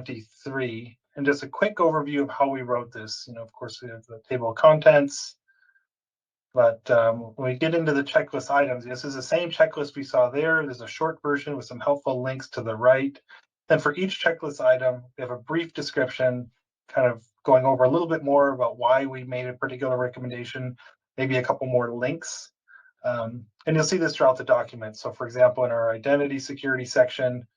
23. And just a quick overview of how we wrote this. Of course, we have the table of contents. But when we get into the checklist items, this is the same checklist we saw there. There's a short version with some helpful links to the right. Then for each checklist item, we have a brief description, kind of going over a little bit more about why we made a particular recommendation, maybe a couple more links. And you'll see this throughout the document. So for example, in our identity security section,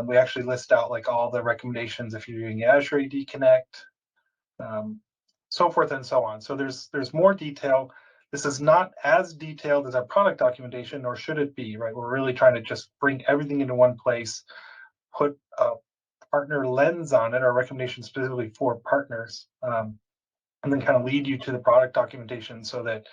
we actually list out like all the recommendations if you're using Azure AD Connect, so forth and so on. So there's more detail. This is not as detailed as our product documentation, nor should it be, right? We're really trying to just bring everything into one place, put a partner lens on it, our recommendation specifically for partners, and then kind of lead you to the product documentation so that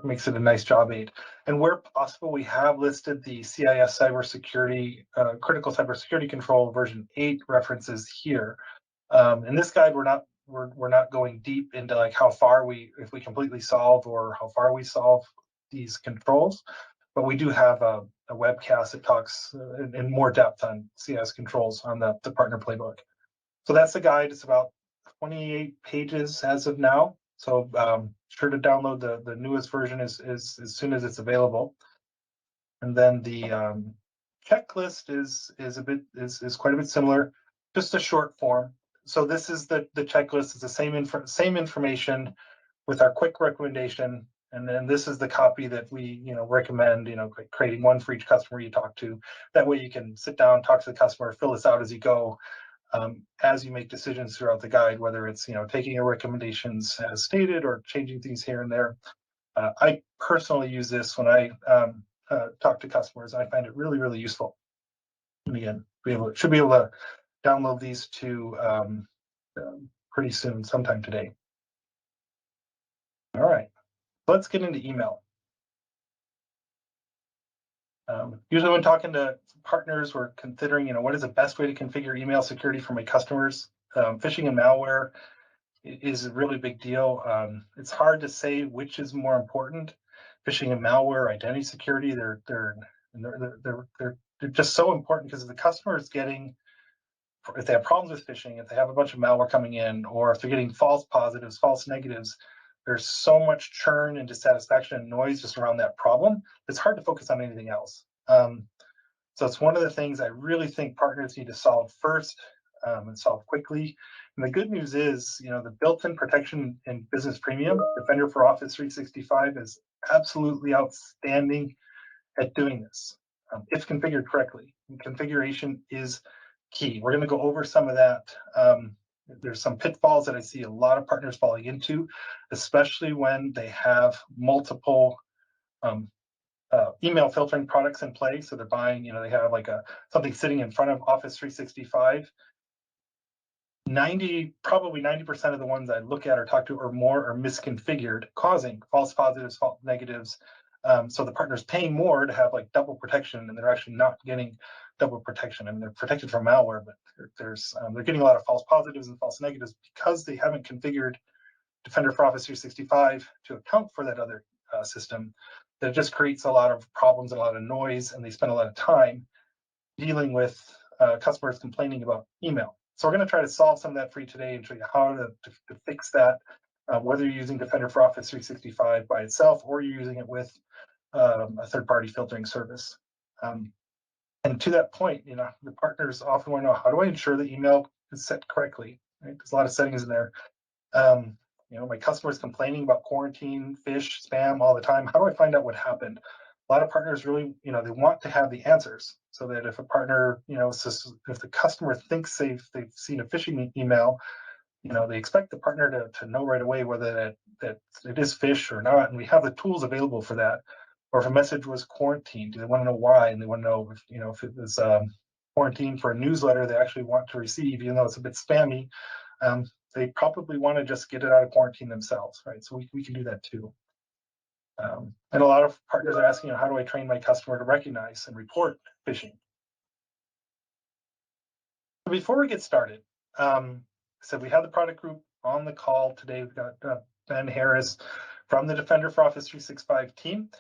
makes it a nice job aid. And where possible, we have listed the CIS cybersecurity, critical cybersecurity control version 8 references here. In this guide, we're not going deep into like how far if we completely solve or how far we solve these controls, but we do have a webcast that talks in more depth on CIS controls on the partner playbook. So that's the guide. It's about 28 pages as of now. So sure to download the newest version as soon as it's available. And then the checklist is quite a bit similar, just a short form. So this is the checklist. It's the same information with our quick recommendation. And then this is the copy that we recommend, creating one for each customer you talk to. That way you can sit down, talk to the customer, fill this out as you go, as you make decisions throughout the guide, whether it's taking your recommendations as stated or changing things here and there. I personally use this when I talk to customers. I find it really, really useful. And again, should be able to download these two pretty soon, sometime today. All right, let's get into email. Usually when talking to partners, we're considering, what is the best way to configure email security for my customers? Phishing and malware is a really big deal. It's hard to say which is more important. Phishing and malware, identity security, they're just so important because if the customer is getting, if they have problems with phishing, if they have a bunch of malware coming in, or if they're getting false positives, false negatives, there's so much churn and dissatisfaction and noise just around that problem. It's hard to focus on anything else. So it's one of the things I really think partners need to solve first and solve quickly. And the good news is, the built-in protection in Business Premium, Defender for Office 365, is absolutely outstanding at doing this, if configured correctly. And configuration is key. We're going to go over some of that. There's some pitfalls that I see a lot of partners falling into, especially when they have multiple email filtering products in place. So they're buying, they have like something sitting in front of Office 365. Probably 90% of the ones I look at or talk to or more are misconfigured, causing false positives, false negatives. So the partner's paying more to have like double protection, and they're actually not getting double protection. I mean, they're protected from malware, but they're getting a lot of false positives and false negatives because they haven't configured Defender for Office 365 to account for that other system. That just creates a lot of problems and a lot of noise, and they spend a lot of time dealing with customers complaining about email. So we're going to try to solve some of that for you today and show you how to fix that, whether you're using Defender for Office 365 by itself or you're using it with a third-party filtering service. And to that point, the partners often want to know, how do I ensure the email is set correctly? Right? There's a lot of settings in there. My customers complaining about quarantine, phish, spam all the time. How do I find out what happened? A lot of partners really, they want to have the answers so that if a partner, if the customer thinks they've seen a phishing email, they expect the partner to know right away whether that it is phish or not. And we have the tools available for that. Or if a message was quarantined, do they want to know why? And they want to know if it was quarantined for a newsletter they actually want to receive, even though it's a bit spammy. They probably want to just get it out of quarantine themselves, right? So we can do that too. And a lot of partners are asking, how do I train my customer to recognize and report phishing? So before we get started, so we have the product group on the call today. We've got Ben Harris from the Defender for Office 365 team.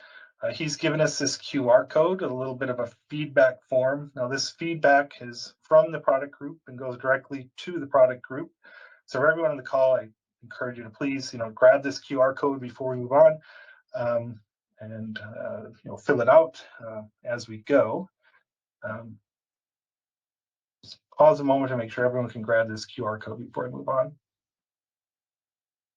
He's given us this QR code, a little bit of a feedback form. Now, this feedback is from the product group and goes directly to the product group. So for everyone on the call, I encourage you to please, grab this QR code before we move on, and fill it out as we go. Just pause a moment to make sure everyone can grab this QR code before I move on.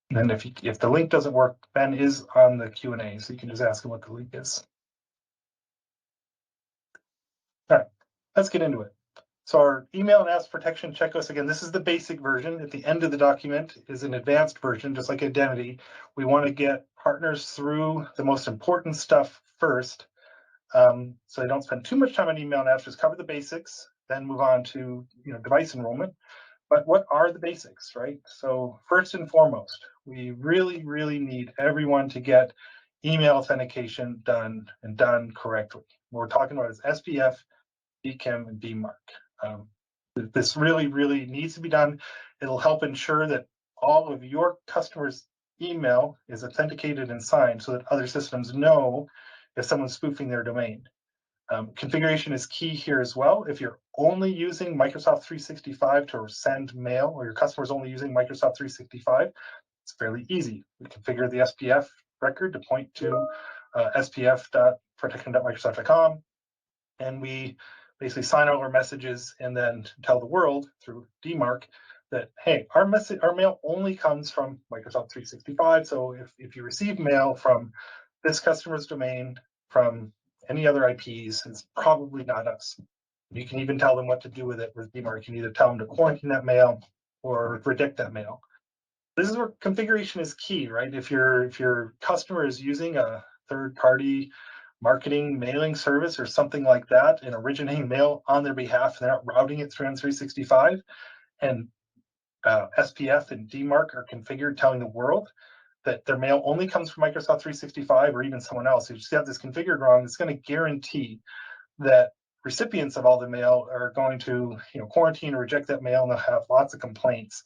And then if the link doesn't work, Ben is on the Q&A, so you can just ask him what the link is. All right, let's get into it. So our email and apps protection checklist, again, this is the basic version. At the end of the document is an advanced version, just like identity. We want to get partners through the most important stuff first, so they don't spend too much time on email and apps, just cover the basics, then move on to device enrollment. But what are the basics, right? So first and foremost, we really, really need everyone to get email authentication done and done correctly. What we're talking about is SPF, bootcamp, and DMARC. This really, really needs to be done. It'll help ensure that all of your customers' email is authenticated and signed so that other systems know if someone's spoofing their domain. Configuration is key here as well. If you're only using Microsoft 365 to send mail, or your customer is only using Microsoft 365, it's fairly easy. We configure the SPF record to point to spf.protection.microsoft.com, and we basically sign all our messages and then tell the world through DMARC that, hey, our mail only comes from Microsoft 365. So if you receive mail from this customer's domain from any other IPs, it's probably not us. You can even tell them what to do with it with DMARC. You can either tell them to quarantine that mail or reject that mail. This is where configuration is key, right? If your customer is using a third-party marketing mailing service or something like that and originating mail on their behalf, and they're not routing it through M365, and SPF and DMARC are configured telling the world that their mail only comes from Microsoft 365 or even someone else. If you just have this configured wrong, it's going to guarantee that recipients of all the mail are going to quarantine or reject that mail, and they'll have lots of complaints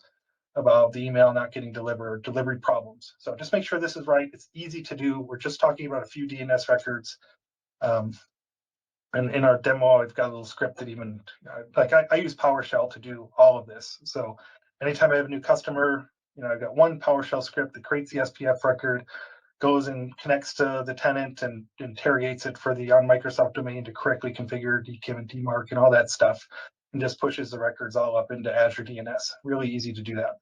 about the email not getting delivered, delivery problems. So just make sure this is right. It's easy to do. We're just talking about a few DNS records. And in our demo, I've got a little script that even, I use PowerShell to do all of this. So anytime I have a new customer, I've got one PowerShell script that creates the SPF record, goes and connects to the tenant and interrogates it for the on Microsoft domain to correctly configure DKIM and DMARC and all that stuff, and just pushes the records all up into Azure DNS. Really easy to do that.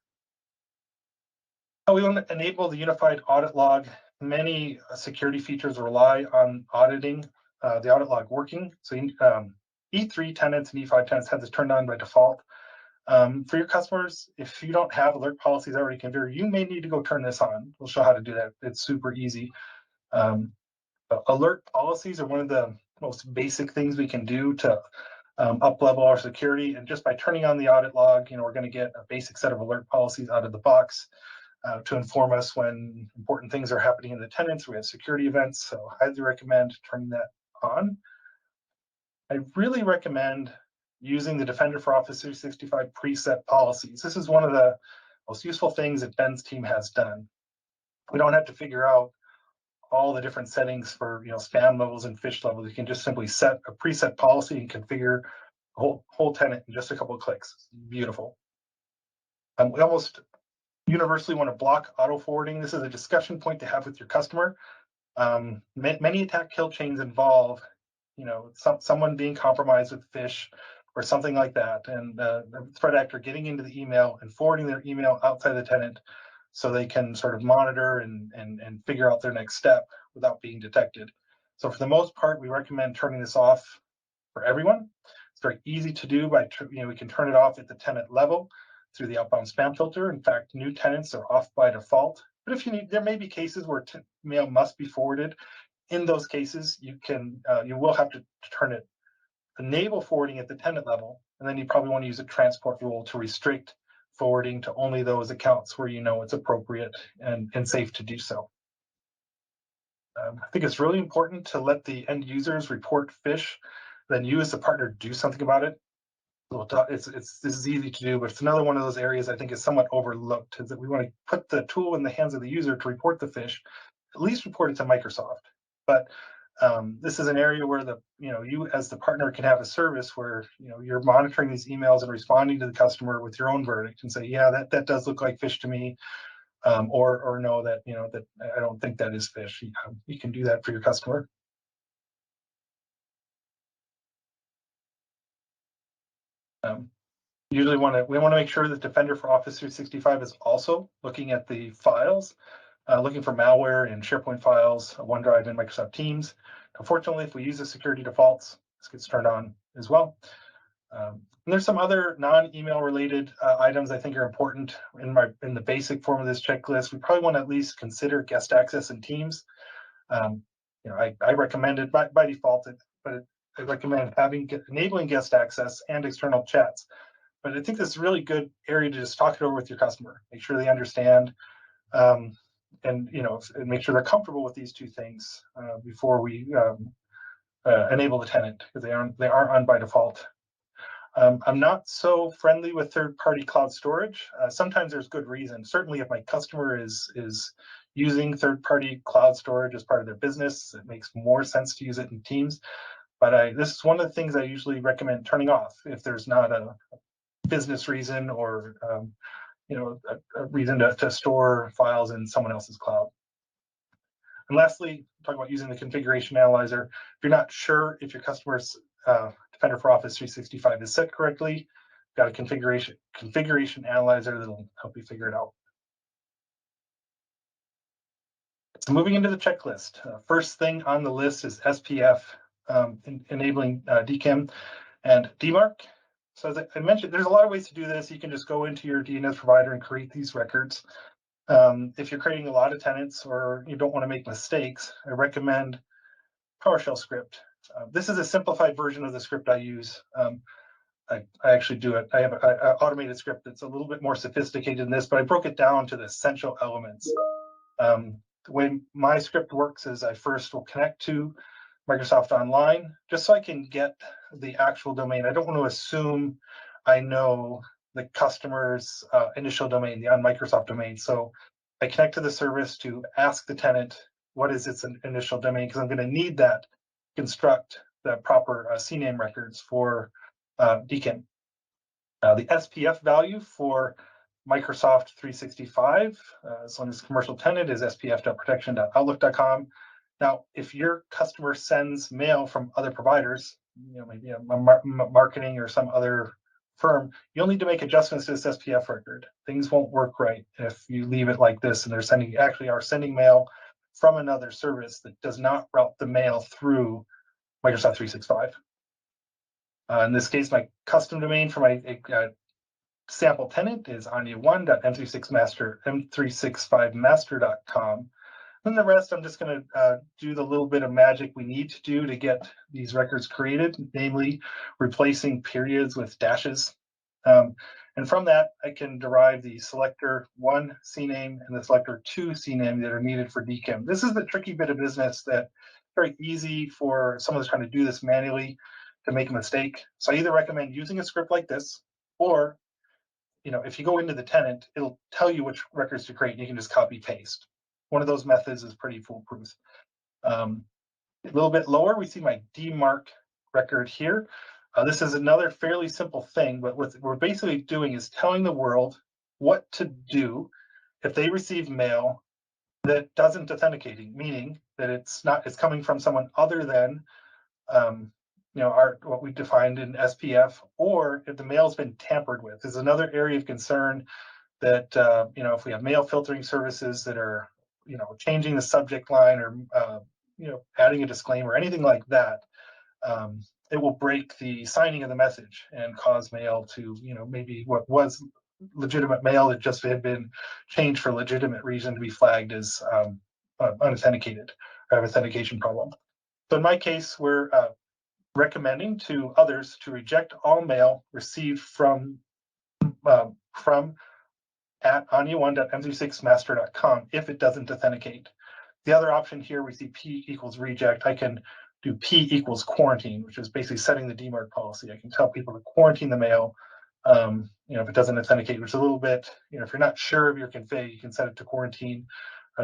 We want to enable the unified audit log. Many security features rely on auditing the audit log working. So E3 tenants and E5 tenants have this turned on by default. For your customers, if you don't have alert policies already configured, you may need to go turn this on. We'll show how to do that. It's super easy. Alert policies are one of the most basic things we can do to up-level our security. And just by turning on the audit log, we're going to get a basic set of alert policies out of the box to inform us when important things are happening in the tenants. We have security events, so I highly recommend turning that on. I really recommend using the Defender for Office 365 preset policies. This is one of the most useful things that Ben's team has done. We don't have to figure out all the different settings for spam levels and phish levels. You can just simply set a preset policy and configure the whole tenant in just a couple of clicks. It's beautiful. We almost universally want to block auto forwarding. This is a discussion point to have with your customer. Many attack kill chains involve someone being compromised with phish or something like that, and the threat actor getting into the email and forwarding their email outside the tenant so they can sort of monitor and figure out their next step without being detected. So for the most part, we recommend turning this off for everyone. It's very easy to do by, we can turn it off at the tenant level through the outbound spam filter. In fact, new tenants are off by default. But if you need, there may be cases where mail must be forwarded. In those cases, you will have to turn it, enable forwarding at the tenant level, and then you probably want to use a transport rule to restrict forwarding to only those accounts where it's appropriate and safe to do so. I think it's really important to let the end users report phish, then you as the partner do something about it. This is easy to do, but it's another one of those areas I think is somewhat overlooked, is that we want to put the tool in the hands of the user to report the phish, at least report it to Microsoft. But This is an area where you as the partner can have a service where you're monitoring these emails and responding to the customer with your own verdict and say, yeah, that does look like fish to me, or no, that that I don't think that is fish. You can do that for your customer. Usually we want to make sure that Defender for Office 365 is also looking at the files, looking for malware in SharePoint files, OneDrive, and Microsoft Teams. Unfortunately, if we use the security defaults, this gets turned on as well. And there's some other non-email related items I think are important in the basic form of this checklist. We probably want to at least consider guest access in Teams. I recommend it by default, but I recommend enabling guest access and external chats. But I think this is a really good area to just talk it over with your customer, make sure they understand, and make sure they're comfortable with these two things before we enable the tenant, because they aren't on by default. I'm not so friendly with third-party cloud storage. Sometimes there's good reason. Certainly, if my customer is using third-party cloud storage as part of their business, it makes more sense to use it in Teams. But this is one of the things I usually recommend turning off if there's not a business reason or a reason to store files in someone else's cloud. And lastly, talk about using the configuration analyzer. If you're not sure if your customer's Defender for Office 365 is set correctly, got a configuration analyzer that'll help you figure it out. So moving into the checklist, first thing on the list is SPF, enabling DKIM and DMARC. So as I mentioned, there's a lot of ways to do this. You can just go into your DNS provider and create these records. If you're creating a lot of tenants or you don't want to make mistakes, I recommend PowerShell script. This is a simplified version of the script I use. I actually do it. I have an automated script that's a little bit more sophisticated than this, but I broke it down to the essential elements. The way my script works is I first will connect to Microsoft Online, just so I can get the actual domain. I don't want to assume I know the customer's initial domain, the on Microsoft domain. So I connect to the service to ask the tenant what is its initial domain, because I'm going to need that to construct the proper CNAME records for DKIM. The SPF value for Microsoft 365, as long as commercial tenant, is spf.protection.outlook.com. Now, if your customer sends mail from other providers, maybe a marketing or some other firm, you'll need to make adjustments to this SPF record. Things won't work right if you leave it like this and they're sending mail from another service that does not route the mail through Microsoft 365. In this case, my custom domain for my sample tenant is anya1.m365master.com. Then the rest, I'm just going to do the little bit of magic we need to do to get these records created, namely replacing periods with dashes. And from that, I can derive the selector 1 CNAME and the selector 2 CNAME that are needed for DKIM. This is the tricky bit of business that very easy for someone who's trying to do this manually to make a mistake. So I either recommend using a script like this, or if you go into the tenant, it'll tell you which records to create, and you can just copy paste. One of those methods is pretty foolproof. A little bit lower, we see my DMARC record here. This is another fairly simple thing, but what we're basically doing is telling the world what to do if they receive mail that doesn't authenticating, meaning that it's coming from someone other than what we defined in SPF, or if the mail has been tampered with. There's another area of concern that if we have mail filtering services that are changing the subject line or adding a disclaimer, anything like that, it will break the signing of the message and cause mail to maybe what was legitimate mail that just had been changed for legitimate reason to be flagged as unauthenticated or have authentication problem. So in my case, we're recommending to others to reject all mail received from at anya1.m365master.com if it doesn't authenticate. The other option here, we see P equals reject. I can do P equals quarantine, which is basically setting the DMARC policy. I can tell people to quarantine the mail, if it doesn't authenticate, which is a little bit, if you're not sure of your config, you can set it to quarantine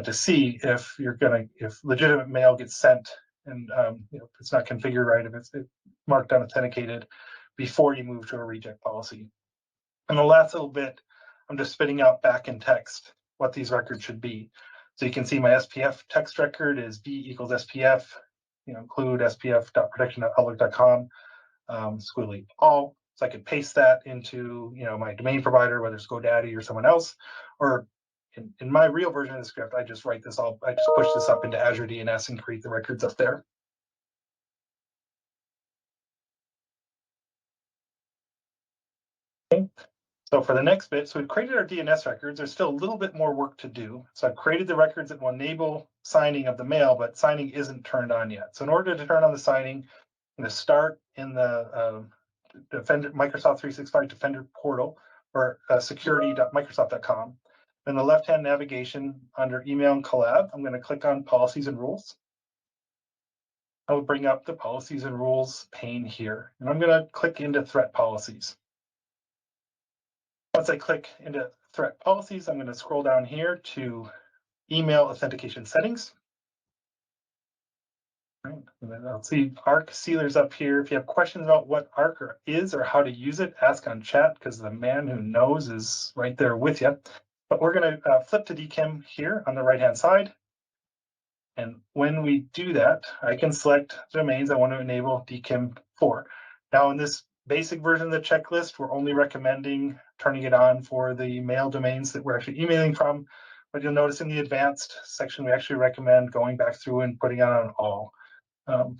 to see if legitimate mail gets sent and if it's not configured right, if it's marked unauthenticated, before you move to a reject policy. And the last little bit, I'm just spitting out back in text what these records should be. So you can see my SPF text record is B equals SPF, include spf.protection.public.com, squiggly all. So I could paste that into my domain provider, whether it's GoDaddy or someone else, or in my real version of the script, I just write this all. I just push this up into Azure DNS and create the records up there. Okay. So for the next bit, so we've created our DNS records. There's still a little bit more work to do. So I've created the records that will enable signing of the mail, but signing isn't turned on yet. So in order to turn on the signing, I'm going to start in the Defender Microsoft 365 Defender portal, or security.microsoft.com. In the left-hand navigation under Email and Collab, I'm going to click on Policies and Rules. I will bring up the Policies and Rules pane here, and I'm going to click into Threat Policies. Once I click into Threat Policies, I'm going to scroll down here to Email Authentication Settings. Right. And then I'll see ARC Sealers up here. If you have questions about what ARC is or how to use it, ask on chat, because the man who knows is right there with you. But we're going to flip to DKIM here on the right-hand side. And when we do that, I can select domains I want to enable DKIM for. Now, in this basic version of the checklist, we're only recommending turning it on for the mail domains that we're actually emailing from. But you'll notice in the advanced section, we actually recommend going back through and putting it on all. And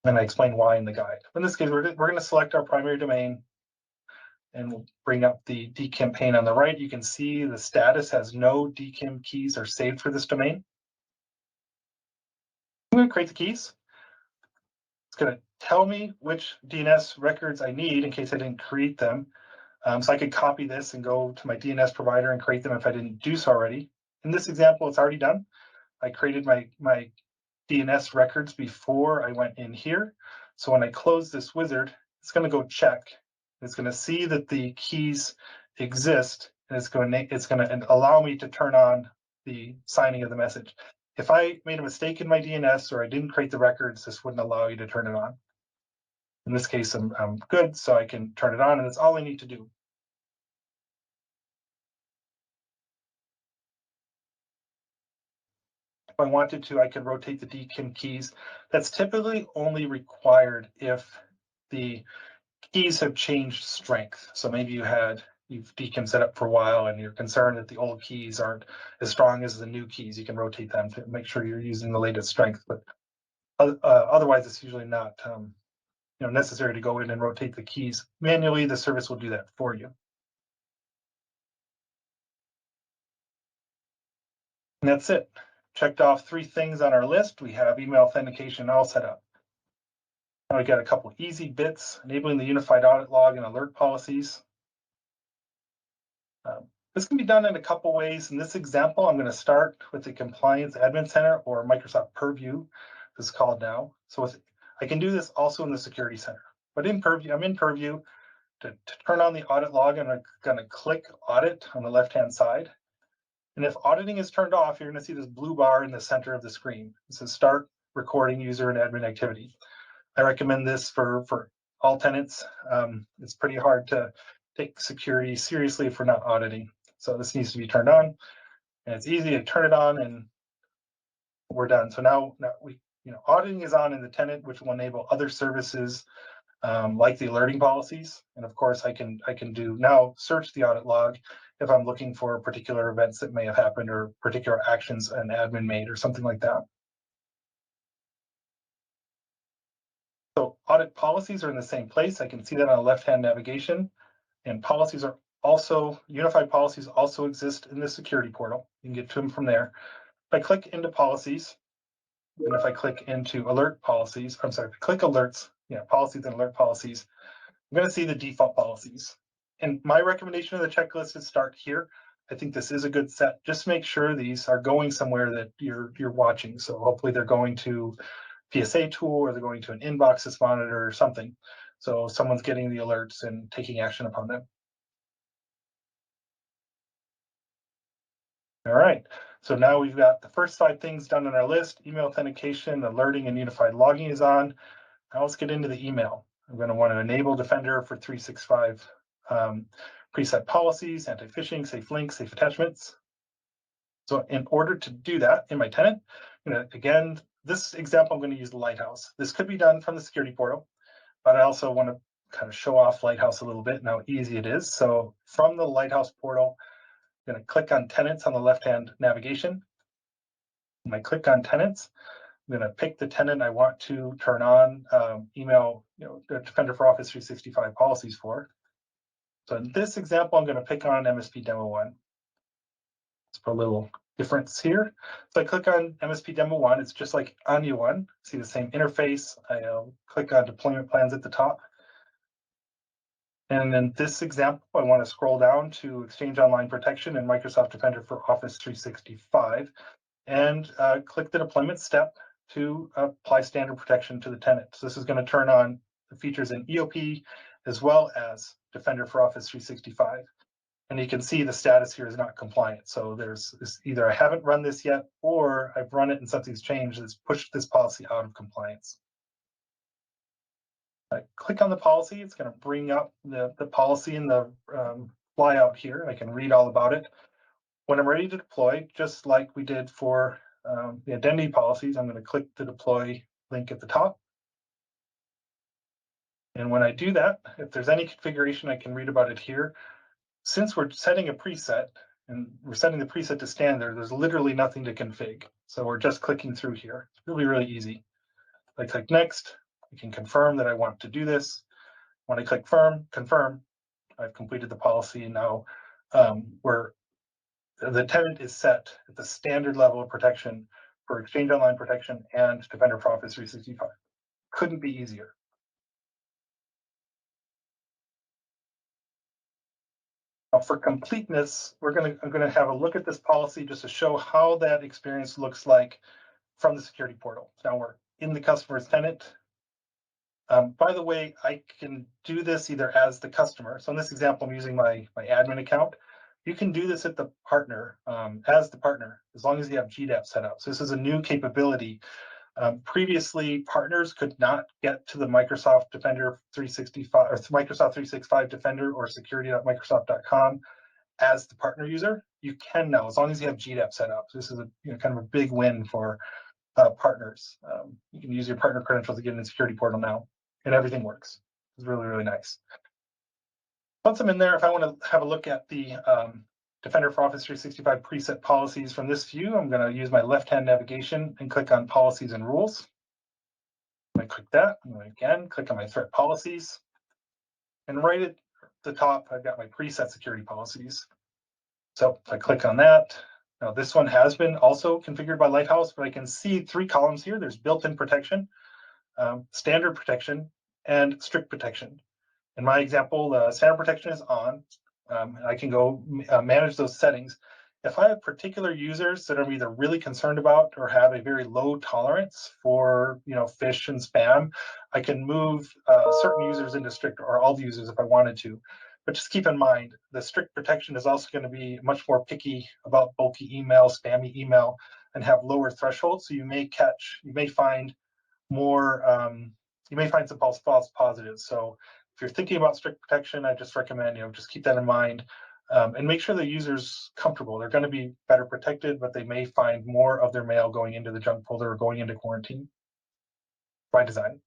I explain why in the guide. In this case, we're going to select our primary domain, and we'll bring up the DKIM pane on the right. You can see the status has no DKIM keys are saved for this domain. I'm going to create the keys. It's going to tell me which DNS records I need in case I didn't create them. So I could copy this and go to my DNS provider and create them if I didn't do so already. In this example, it's already done. I created my DNS records before I went in here. So when I close this wizard, it's going to go check. It's going to see that the keys exist, and it's going to allow me to turn on the signing of the message. If I made a mistake in my DNS or I didn't create the records, this wouldn't allow you to turn it on. In this case, I'm good, so I can turn it on, and that's all I need to do. If I wanted to, I could rotate the DKIM keys. That's typically only required if the keys have changed strength. So maybe you've DKIM set up for a while and you're concerned that the old keys aren't as strong as the new keys. You can rotate them to make sure you're using the latest strength. But otherwise, it's usually not necessary to go in and rotate the keys manually. The service will do that for you. And that's it. Checked off 3 things on our list. We have email authentication all set up. Now we got a couple easy bits, enabling the unified audit log and alert policies. This can be done in a couple ways. In this example, I'm going to start with the Compliance Admin Center, or Microsoft Purview, this is called now. So I can do this also in the Security Center. But in Purview, I'm in Purview. To turn on the audit log, I'm going to click Audit on the left-hand side. And if auditing is turned off, you're going to see this blue bar in the center of the screen. It says Start Recording User and Admin Activity. I recommend this for all tenants. It's pretty hard to take security seriously if we're not auditing. So this needs to be turned on, and it's easy to turn it on, and we're done. So now auditing is on in the tenant, which will enable other services like the alerting policies. And of course, I can do now search the audit log if I'm looking for particular events that may have happened or particular actions an admin made or something like that. So audit policies are in the same place. I can see that on the left-hand navigation, and policies are also, unified policies also exist in the security portal. You can get to them from there. If I click into policies, and if I click into alert policies, I'm sorry, click alerts, policies and alert policies, I'm going to see the default policies. And my recommendation of the checklist is start here. I think this is a good set. Just make sure these are going somewhere that you're watching. So hopefully they're going to PSA tool, or they're going to an inbox that's monitor or something. So someone's getting the alerts and taking action upon them. All right. So now we've got the first 5 things done on our list: email authentication, alerting, and unified logging is on. Now let's get into the email. I'm going to want to enable Defender for 365 preset policies, anti-phishing, safe links, safe attachments. So in order to do that in my tenant, again, this example, I'm going to use the Lighthouse. This could be done from the security portal, but I also want to kind of show off Lighthouse a little bit and how easy it is. So from the Lighthouse portal, I'm going to click on tenants on the left-hand navigation. When I click on tenants, I'm going to pick the tenant I want to turn on email, Defender for Office 365 policies for. So in this example, I'm going to pick on MSP Demo 1. Let's put a little difference here. So I click on MSP Demo 1. It's just like Anya 1. See the same interface. I'll click on deployment plans at the top. And in this example, I want to scroll down to Exchange Online Protection and Microsoft Defender for Office 365 and click the deployment step to apply standard protection to the tenant. So this is going to turn on the features in EOP as well as Defender for Office 365. And you can see the status here is not compliant. So there's either I haven't run this yet, or I've run it and something's changed that's pushed this policy out of compliance. I click on the policy, it's going to bring up the policy in the flyout here. I can read all about it. When I'm ready to deploy, just like we did for the identity policies, I'm going to click the deploy link at the top. And when I do that, if there's any configuration, I can read about it here. Since we're setting a preset and we're setting the preset to standard, there's literally nothing to config. So we're just clicking through here. It's really, really easy. I click next, I can confirm that I want to do this. When I click confirm, I've completed the policy, and now where the tenant is set at the standard level of protection for Exchange Online Protection and Defender for Office 365. Couldn't be easier. Now for completeness, I'm gonna have a look at this policy just to show how that experience looks like from the security portal. Now we're in the customer's tenant. By the way, I can do this either as the customer. So in this example, I'm using my admin account. You can do this at the partner, as the partner, as long as you have GDAP set up. So this is a new capability. Previously, partners could not get to the Microsoft Defender 365 or Microsoft 365 Defender or security.microsoft.com as the partner user. You can now, as long as you have GDAP set up. So this is a kind of a big win for partners. You can use your partner credentials to get in the security portal now, and everything works. It's really, really nice. Once I'm in there, if I want to have a look at the Defender for Office 365 preset policies from this view, I'm going to use my left-hand navigation and click on Policies and Rules. When I click that, I'm going to again click on my threat policies. And right at the top, I've got my preset security policies. So if I click on that, now this one has been also configured by Lighthouse, but I can see 3 columns here. There's built-in protection, standard protection, and strict protection. In my example, standard protection is on. I can go manage those settings. If I have particular users that I'm either really concerned about or have a very low tolerance for, phish and spam, I can move certain users into strict, or all the users if I wanted to. But just keep in mind, the strict protection is also going to be much more picky about bulky email, spammy email, and have lower thresholds. So you may find more, you may find some false positives. So if you're thinking about strict protection, I just recommend, just keep that in mind and make sure the user's comfortable. They're going to be better protected, but they may find more of their mail going into the junk folder or going into quarantine by design.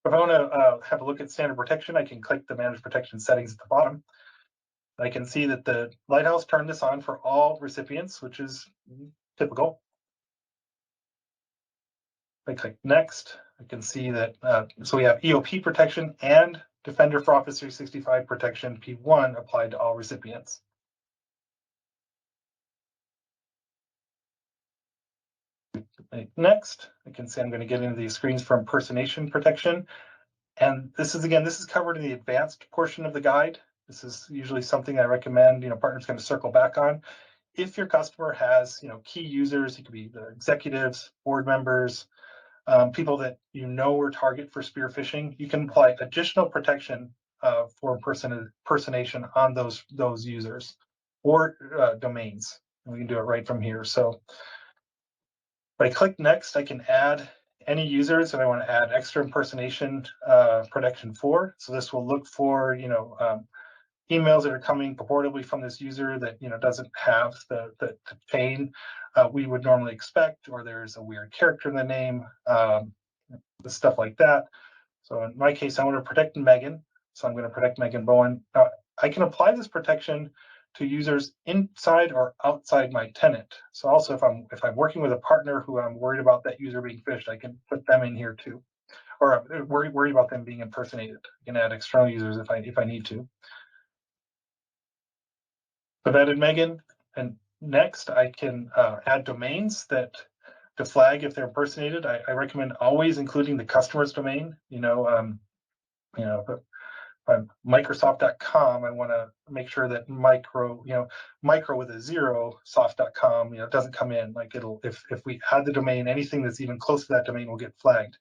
If I want to have a look at standard protection, I can click the Manage Protection settings at the bottom. I can see that the Lighthouse turned this on for all recipients, which is typical. I click Next. I can see that, so we have EOP protection and Defender for Office 365 protection P1 applied to all recipients. Next, I can see I'm going to get into these screens for impersonation protection. And this is covered in the advanced portion of the guide. This is usually something I recommend, partners going to circle back on. If your customer has, key users, it could be the executives, board members, people that are target for spear phishing, you can apply additional protection for impersonation on those users or domains. And we can do it right from here. So if I click next, I can add any users that I want to add extra impersonation protection for. So this will look for, emails that are coming purportedly from this user that doesn't have the chain we would normally expect, or there's a weird character in the name, stuff like that. So in my case, I want to protect Megan, so I'm going to protect Megan Bowen. I can apply this protection to users inside or outside my tenant. So also, if I'm working with a partner who I'm worried about that user being phished, I can put them in here too, or I'm worried about them being impersonated. I can add external users if I need to. I've added Megan, and next I can add domains to flag if they're impersonated. I recommend always including the customer's domain. If I'm Microsoft.com, I want to make sure that micro with a 0 soft.com, doesn't come in. Like if we add the domain, anything that's even close to that domain will get flagged.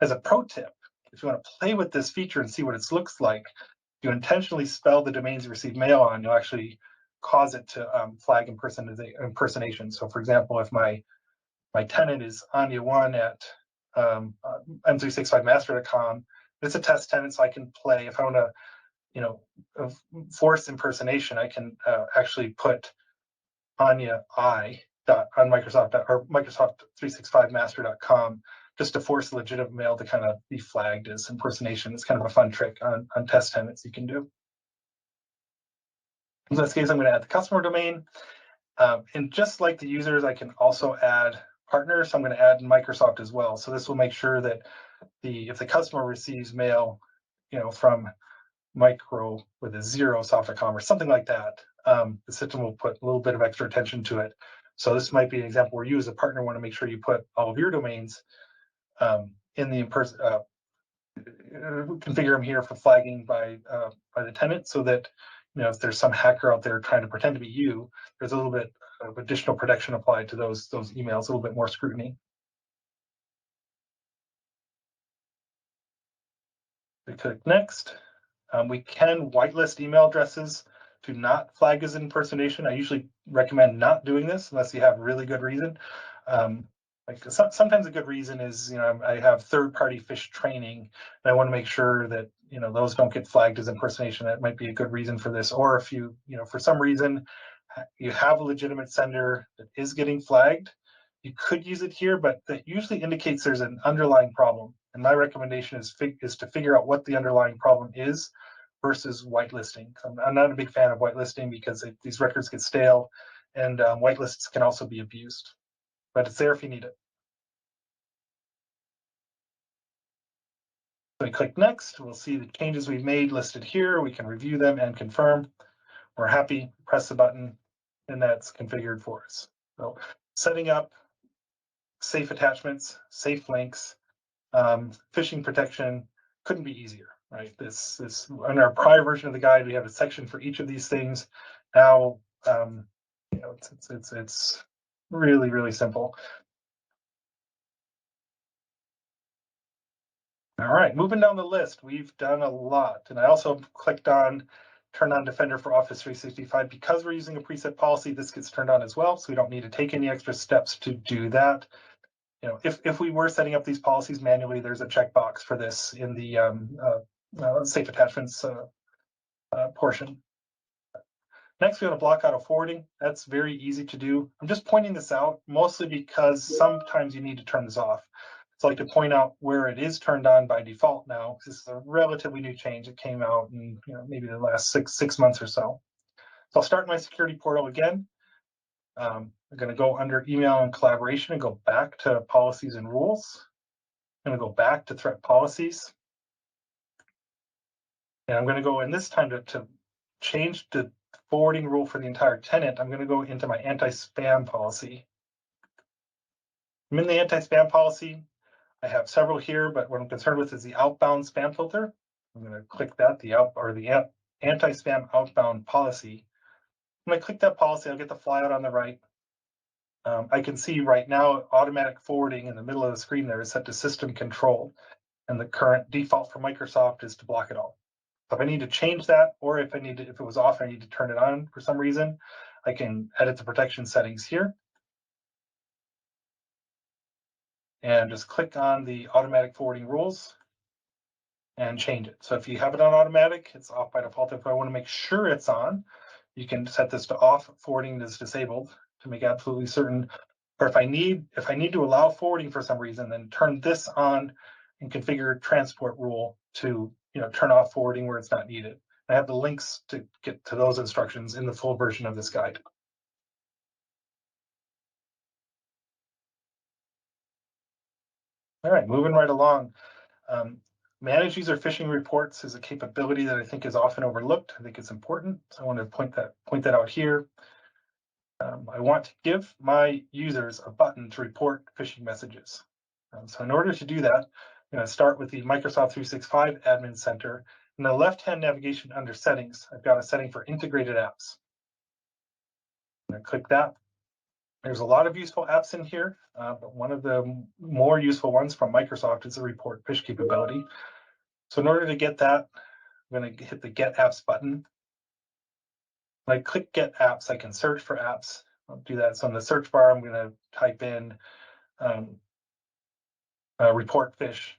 As a pro tip, if you want to play with this feature and see what it looks like, you intentionally spell the domains you receive mail on, you'll actually cause it to flag impersonation. So for example, if my tenant is Anya1 at M365v497EXT, it's a test tenant, so I can play. If I want to, force impersonation, I can actually put Anya on Microsoft or Microsoft365master.com just to force legitimate mail to kind of be flagged as impersonation. It's kind of a fun trick on test tenants you can do. In this case, I'm going to add the customer domain. And just like the users, I can also add partners. So I'm going to add Microsoft as well. So this will make sure that if the customer receives mail, from micro with a 0 soft.com or something like that, the system will put a little bit of extra attention to it. So this might be an example where you as a partner want to make sure you put all of your domains in the configure them here for flagging by the tenant, so that if there's some hacker out there trying to pretend to be you, there's a little bit of additional protection applied to those emails, a little bit more scrutiny. We click next. We can whitelist email addresses to not flag as impersonation. I usually recommend not doing this unless you have really good reason. Sometimes a good reason is, I have third-party phish training, and I want to make sure that those don't get flagged as impersonation. That might be a good reason for this. Or if you for some reason you have a legitimate sender that is getting flagged, you could use it here, but that usually indicates there's an underlying problem. And my recommendation is to figure out what the underlying problem is versus whitelisting. I'm not a big fan of whitelisting because these records get stale, and whitelists can also be abused. But it's there if you need it. So we click next. We'll see the changes we've made listed here. We can review them and confirm. We're happy, press the button, and that's configured for us. So setting up safe attachments, safe links, phishing protection couldn't be easier, right? This in our prior version of the guide, we have a section for each of these things. Now, it's really, really simple. All right, moving down the list, we've done a lot. And I also clicked on turn on Defender for Office 365. Because we're using a preset policy, this gets turned on as well. So we don't need to take any extra steps to do that. If we were setting up these policies manually, there's a checkbox for this in the safe attachments portion. Next, we want to block auto forwarding. That's very easy to do. I'm just pointing this out mostly because sometimes you need to turn this off. So I like to point out where it is turned on by default now. This is a relatively new change. It came out in maybe the last six months or so. So I'll start my security portal again. I'm going to go under email and collaboration and go back to policies and rules. I'm going to go back to threat policies. And I'm going to go in this time to change the forwarding rule for the entire tenant. I'm going to go into my anti-spam policy. I'm in the anti-spam policy. I have several here, but what I'm concerned with is the outbound spam filter. I'm going to click that, the anti-spam outbound policy. When I click that policy, I'll get the flyout on the right. I can see right now automatic forwarding in the middle of the screen there is set to system control, and the current default for Microsoft is to block it all. So if I need to change that, or if it was off, I need to turn it on for some reason, I can edit the protection settings here and just click on the automatic forwarding rules and change it. So if you have it on automatic, it's off by default. If I want to make sure it's on, you can set this to off. Forwarding is disabled to make absolutely certain. Or if I need to allow forwarding for some reason, then turn this on and configure transport rule to turn off forwarding where it's not needed. I have the links to get to those instructions in the full version of this guide. All right, moving right along. Manage user phishing reports is a capability that I think is often overlooked. I think it's important. So I want to point that out here. I want to give my users a button to report phishing messages. So in order to do that, I'm going to start with the Microsoft 365 Admin Center. In the left-hand navigation under Settings, I've got a setting for integrated apps. I'm going to click that. There's a lot of useful apps in here, but one of the more useful ones from Microsoft is the report phish capability. So in order to get that, I'm going to hit the Get Apps button. When I click Get Apps, I can search for apps. I'll do that. So in the search bar, I'm going to type in report phish.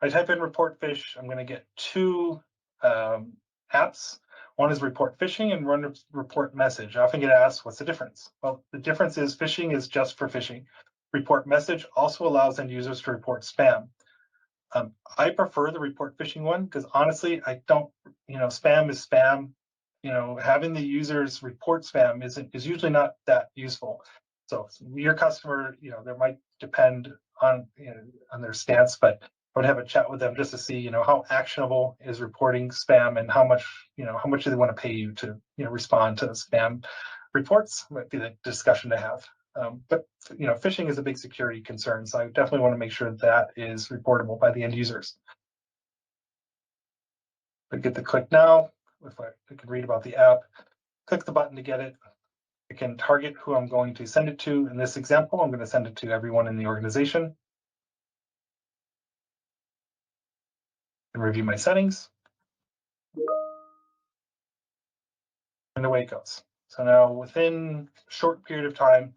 I type in report phish, I'm going to get two apps. One is report phishing and one is report message. I often get asked, what's the difference? Well, the difference is phishing is just for phishing. Report message also allows end users to report spam. I prefer the report phishing one because honestly, I don't, spam is spam. Having the users report spam is usually not that useful. So your customer, there might depend on on their stance, but I would have a chat with them just to see, how actionable is reporting spam and how much do they want to pay you to, respond to spam reports. Might be the discussion to have. But phishing is a big security concern, so I definitely want to make sure that is reportable by the end users. I get the click now. If I can read about the app, click the button to get it. I can target who I'm going to send it to. In this example, I'm going to send it to everyone in the organization. And review my settings. And away it goes. So now within a short period of time,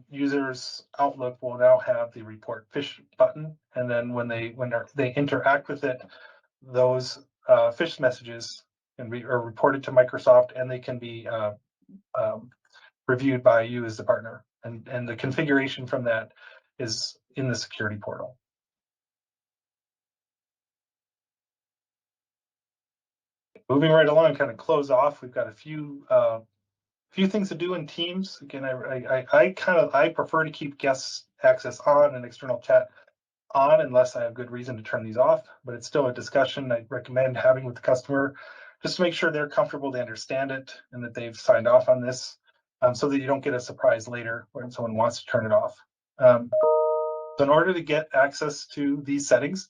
users Outlook will now have the report phish button. And then when they interact with it, those phish messages are reported to Microsoft, and they can be reviewed by you as the partner. And the configuration from that is in the security portal. Moving right along, kind of close off. We've got a few things to do in Teams. Again, I prefer to keep guest access on and external chat on unless I have good reason to turn these off, but it's still a discussion I recommend having with the customer just to make sure they're comfortable, they understand it, and that they've signed off on this, so that you don't get a surprise later when someone wants to turn it off. So in order to get access to these settings,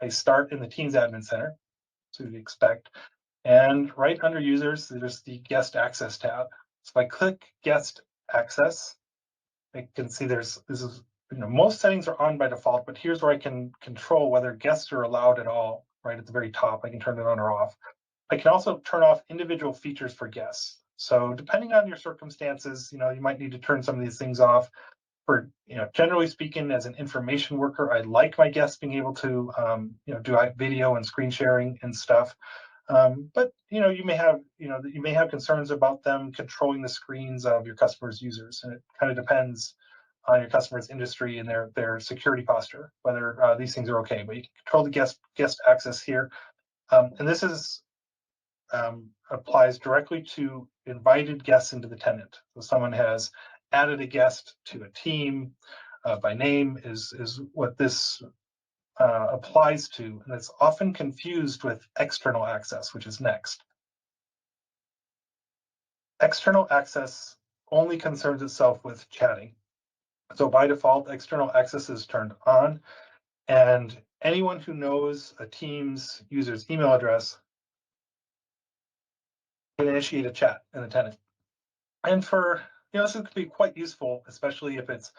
I start in the Teams Admin Center, so you'd expect, and right under Users, there's the Guest Access tab. So if I click Guest Access, I can see most settings are on by default, but here's where I can control whether guests are allowed at all. Right at the very top, I can turn it on or off. I can also turn off individual features for guests. So depending on your circumstances, you might need to turn some of these things off. For generally speaking, as an information worker, I like my guests being able to do video and screen sharing and stuff. But you may have concerns about them controlling the screens of your customers' users, and it kind of depends on your customer's industry and their security posture whether these things are okay. But you can control the guest access here, and this applies directly to invited guests into the tenant. So someone has added a guest to a team by name is what this applies to, and it's often confused with external access, which is next. External access only concerns itself with chatting. So by default, external access is turned on, and anyone who knows a team's user's email address can initiate a chat in the tenant. And for, this could be quite useful, especially if it's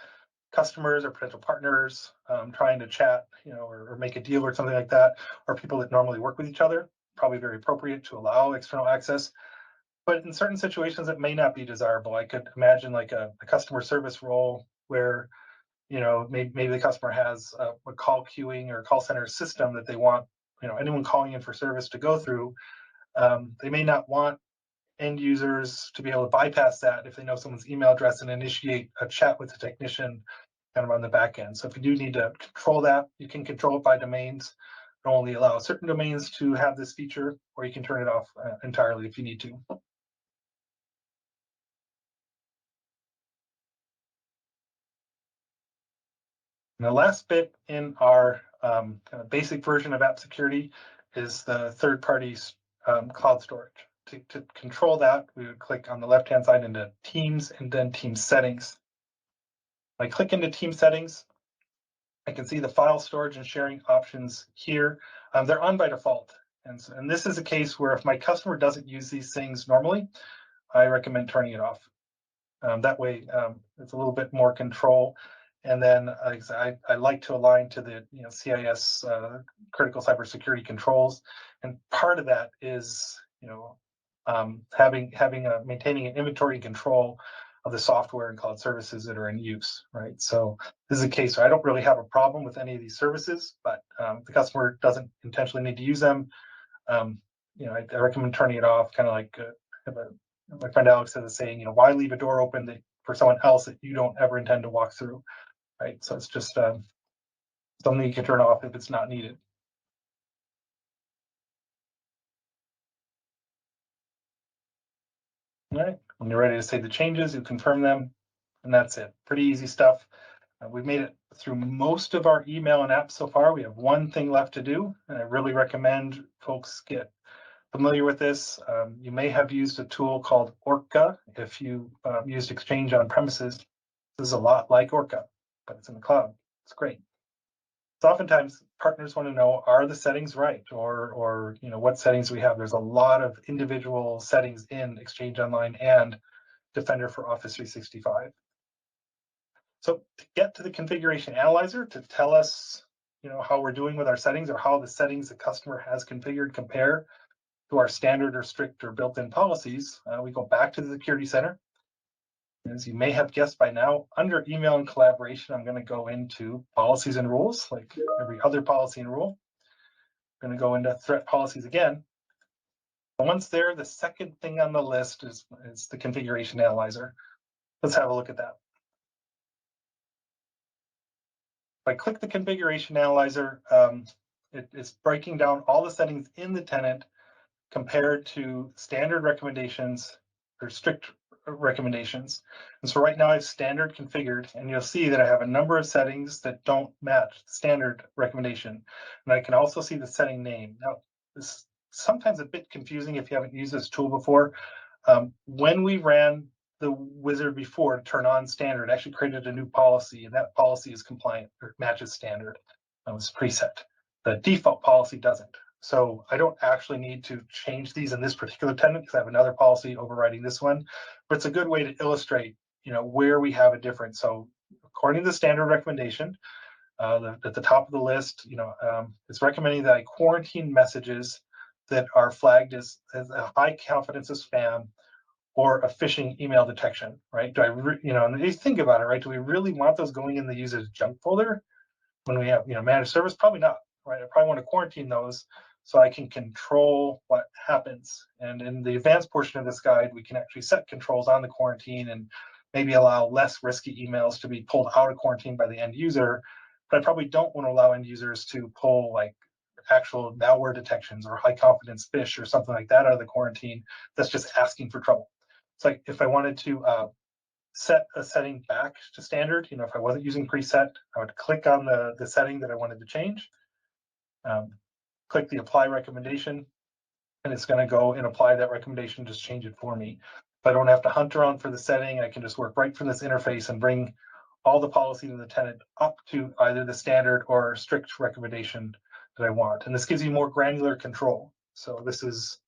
customers or potential partners trying to chat, or make a deal or something like that, or people that normally work with each other. Probably very appropriate to allow external access. But in certain situations, it may not be desirable. I could imagine like a customer service role where, maybe the customer has a call queuing or call center system that they want, anyone calling in for service to go through. They may not want end users to be able to bypass that if they know someone's email address and initiate a chat with the technician kind of on the back end. So if you do need to control that, you can control it by domains and only allow certain domains to have this feature, or you can turn it off entirely if you need to. And the last bit in our kind of basic version of app security is the third-party cloud storage. To control that, we would click on the left-hand side into Teams and then Team Settings. When I click into Team Settings, I can see the file storage and sharing options here. They're on by default. And this is a case where if my customer doesn't use these things normally, I recommend turning it off. That way, it's a little bit more control. And then I like to align to the CIS critical cybersecurity controls, and part of that is maintaining an inventory and control of the software and cloud services that are in use, right? So this is a case where I don't really have a problem with any of these services, but the customer doesn't intentionally need to use them. I recommend turning it off, kind of like my friend Alex has a saying, why leave a door open for someone else that you don't ever intend to walk through, right? So it's just something you can turn off if it's not needed. All right, when you're ready to save the changes, you confirm them, and that's it. Pretty easy stuff. We've made it through most of our email and apps so far. We have one thing left to do, and I really recommend folks get familiar with this. You may have used a tool called Orca if you used Exchange on premises. This is a lot like Orca, but it's in the cloud. It's great. So oftentimes partners want to know, are the settings right? Or what settings we have. There's a lot of individual settings in Exchange Online and Defender for Office 365. So to get to the configuration analyzer to tell us how we're doing with our settings, or how the settings the customer has configured compare to our standard or strict or built-in policies, we go back to the Security Center. As you may have guessed by now, under email and collaboration, I'm going to go into policies and rules, like every other policy and rule. I'm going to go into threat policies again. And once there, the second thing on the list is the configuration analyzer. Let's have a look at that. If I click the configuration analyzer, it's breaking down all the settings in the tenant compared to standard recommendations or strict recommendations. And so right now I have standard configured, and you'll see that I have a number of settings that don't match standard recommendation. And I can also see the setting name. Now, this is sometimes a bit confusing if you haven't used this tool before. When we ran the wizard before to turn on standard, it actually created a new policy, and that policy is compliant or matches standard. That was preset. The default policy doesn't. So I don't actually need to change these in this particular tenant because I have another policy overriding this one. But it's a good way to illustrate, where we have a difference. So according to the standard recommendation, at the top of the list, it's recommending that I quarantine messages that are flagged as a high confidence of spam or a phishing email detection, right? Do I, and you think about it, right? Do we really want those going in the user's junk folder when we have, managed service? Probably not, right? I probably want to quarantine those so I can control what happens. And in the advanced portion of this guide, we can actually set controls on the quarantine and maybe allow less risky emails to be pulled out of quarantine by the end user. But I probably don't want to allow end users to pull like actual malware detections or high confidence phish or something like that out of the quarantine. That's just asking for trouble. It's like if I wanted to set a setting back to standard, if I wasn't using preset, I would click on the setting that I wanted to change, click the apply recommendation, and it's going to go and apply that recommendation, just change it for me. If I don't have to hunt around for the setting, I can just work right from this interface and bring all the policies in the tenant up to either the standard or strict recommendation that I want. And this gives you more granular control. So this is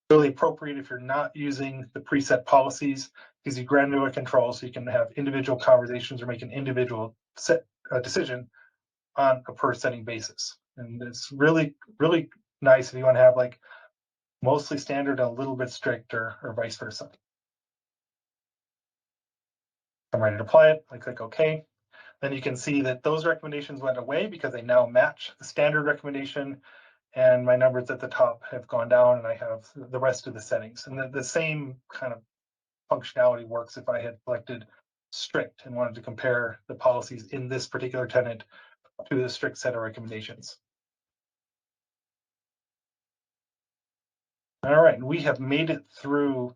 really appropriate if you're not using the preset policies, gives you granular control so you can have individual conversations or make an individual decision on a per setting basis. And it's really, really nice if you want to have like mostly standard, a little bit strict, or vice versa. I'm ready to apply it. I click OK. Then you can see that those recommendations went away because they now match the standard recommendation, and my numbers at the top have gone down, and I have the rest of the settings. And the same kind of functionality works if I had selected strict and wanted to compare the policies in this particular tenant to the strict set of recommendations. All right, we have made it through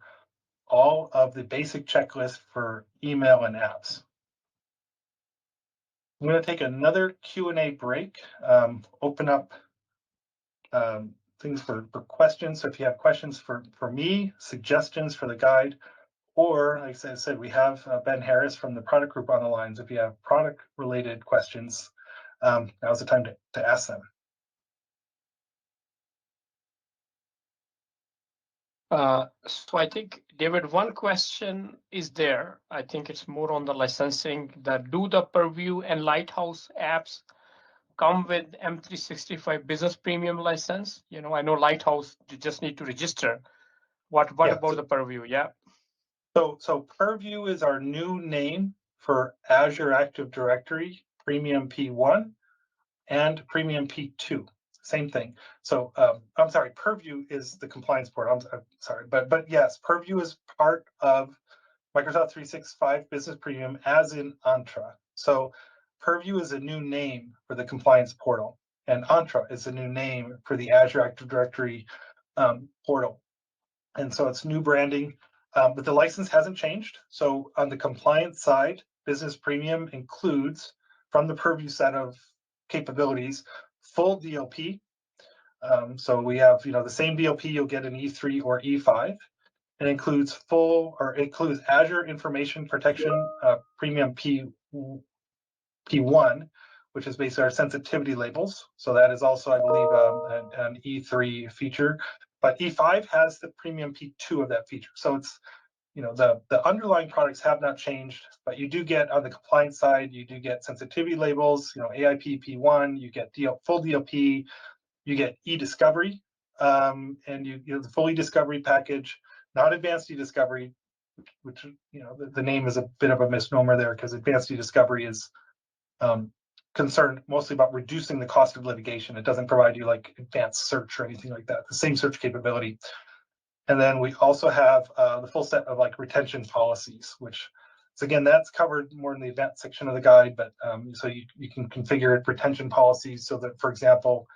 all of the basic checklist for email and apps. I'm going to take another Q&A break, open up things for questions. So if you have questions for me, suggestions for the guide, or like I said, we have Ben Harris from the product group on the lines. If you have product related questions, now's the time to ask them. So I think, David, one question is there. I think it's more on the licensing. That do the Purview and Lighthouse apps come with M365 Business Premium license? You know, I know Lighthouse, you just need to register. What about the Purview? Yeah. So Purview is our new name for Azure Active Directory Premium P1 and Premium P2. Same thing. So I'm sorry, Purview is the compliance portal. I'm sorry, but yes, Purview is part of Microsoft 365 Business Premium, as in Entra. So Purview is a new name for the compliance portal, and Entra is a new name for the Azure Active Directory portal. And so it's new branding, but the license hasn't changed. So on the compliance side, Business Premium includes, from the Purview set of capabilities, full DLP. So we have, the same DLP you'll get in E3 or E5. It includes Azure Information Protection Premium P1, which is basically our sensitivity labels. So that is also, I believe, an E3 feature. But E5 has the Premium P2 of that feature. So it's, the underlying products have not changed, but you do get, on the compliance side, you do get sensitivity labels, AIP P1, you get full DLP, you get e-discovery, and you the full e-discovery package, not advanced e-discovery, which the name is a bit of a misnomer there, because advanced e-discovery is concerned mostly about reducing the cost of litigation. It doesn't provide you like advanced search or anything like that, the same search capability. And then we also have the full set of like retention policies, which is, again, that's covered more in the advanced section of the guide, but so you can configure retention policies so that, for example,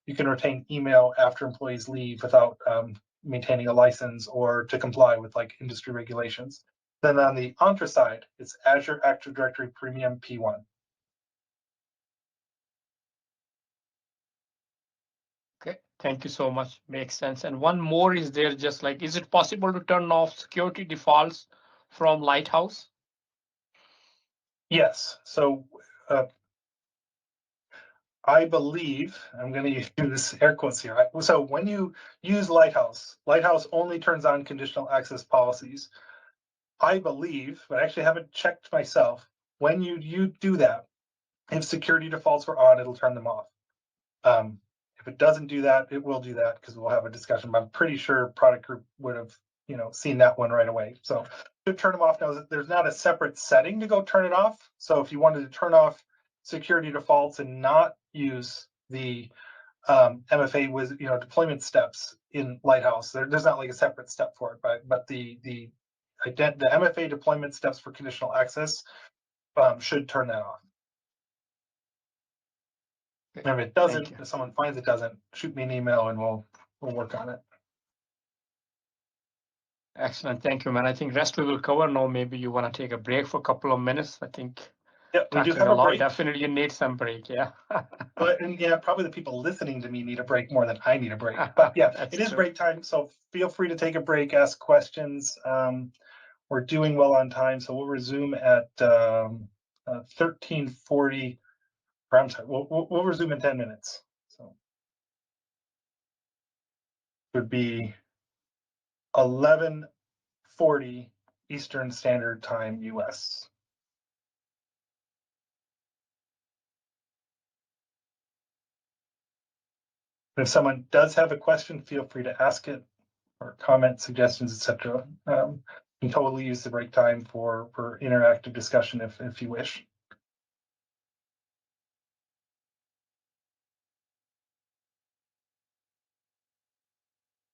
you can retain email after employees leave without maintaining a license or to comply with like industry regulations. Then on the Entra side, it's Azure Active Directory Premium P1. Okay, thank you so much. Makes sense. And one more is there, just like, is it possible to turn off security defaults from Lighthouse? Yes. So I believe, I'm going to use air quotes here. So when you use Lighthouse only turns on conditional access policies. I believe, but I actually haven't checked myself, when you do that, if security defaults were on, it'll turn them off. If it doesn't do that, it will do that, because we'll have a discussion. But I'm pretty sure product group would have seen that one right away. So to turn them off now, there's not a separate setting to go turn it off. So if you wanted to turn off security defaults and not use the MFA with deployment steps in Lighthouse, there's not like a separate step for it, but the MFA deployment steps for conditional access should turn that off. And if it doesn't, if someone finds it doesn't, shoot me an email and we'll work on it. Excellent, thank you, man. I think rest we will cover now. Maybe you want to take a break for a couple of minutes. I think. Yeah, we do have a break. Definitely, you need some break. Yeah. But probably the people listening to me need a break more than I need a break. But yeah, it is break time, so feel free to take a break, ask questions. We're doing well on time, so we'll resume at 13:40. Or I'm sorry, we'll resume in 10 minutes. So it would be 11:40 Eastern Standard Time, US. If someone does have a question, feel free to ask it. or comments, suggestions, etc. You can totally use the break time for interactive discussion if you wish.